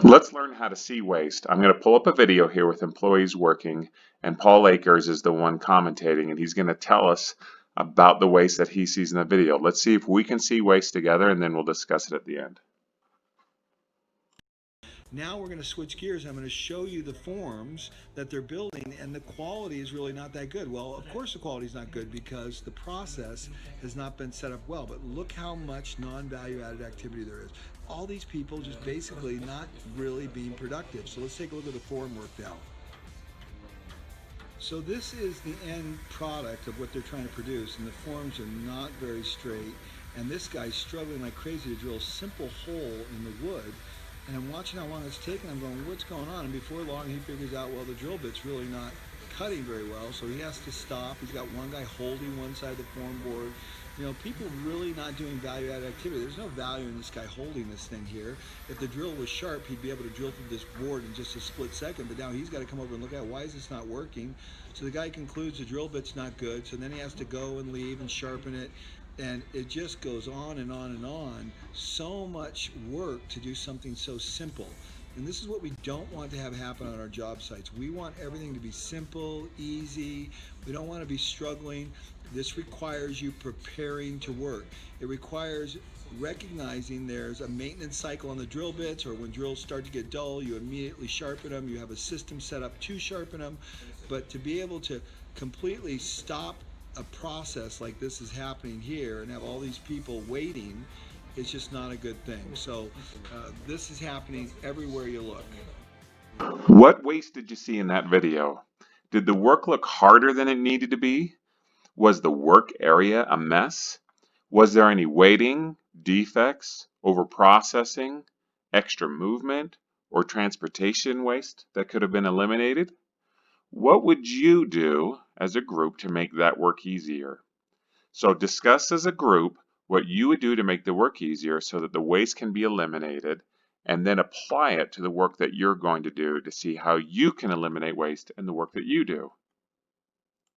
Let's learn how to see waste. I'm going to pull up a video here with employees working, and Paul Akers is the one commentating, and he's going to tell us about the waste that he sees in the video. Let's see if we can see waste together, and then we'll discuss it at the end. Now we're going to switch gears. I'm going to show you the forms that they're building, and the quality is really not that good. Well, of course the quality is not good because the process has not been set up well, but look how much non-value added activity there is. All these people just basically not really being productive. So let's take a look at the form worked out. So this is the end product of what they're trying to produce, and the forms are not very straight, and this guy's struggling like crazy to drill a simple hole in the wood. And I'm watching how long it's taking. I'm going, what's going on? And before long, he figures out, well, the drill bit's really not cutting very well, so he has to stop. He's got one guy holding one side of the form board. You know, people really not doing value-added activity. There's no value in this guy holding this thing here. If the drill was sharp, he'd be able to drill through this board in just a split second, but now he's got to come over and look at why is this not working. So the guy concludes the drill bit's not good, so then he has to go and leave and sharpen it. And it just goes on and on and on. So much work to do something so simple. And this is what we don't want to have happen on our job sites. We want everything to be simple, easy. We don't want to be struggling. This requires you preparing to work. It requires recognizing there's a maintenance cycle on the drill bits, or when drills start to get dull, you immediately sharpen them. You have a system set up to sharpen them. But to be able to completely stop a process like this is happening here and have all these people waiting, it's just not a good thing. So this is happening everywhere you look. What waste did you see in that video? Did the work look harder than it needed to be? Was the work area a mess? Was there any waiting, defects, overprocessing, extra movement, or transportation waste that could have been eliminated? What would you do as a group to make that work easier? So discuss as a group what you would do to make the work easier so that the waste can be eliminated, and then apply it to the work that you're going to do to see how you can eliminate waste in the work that you do.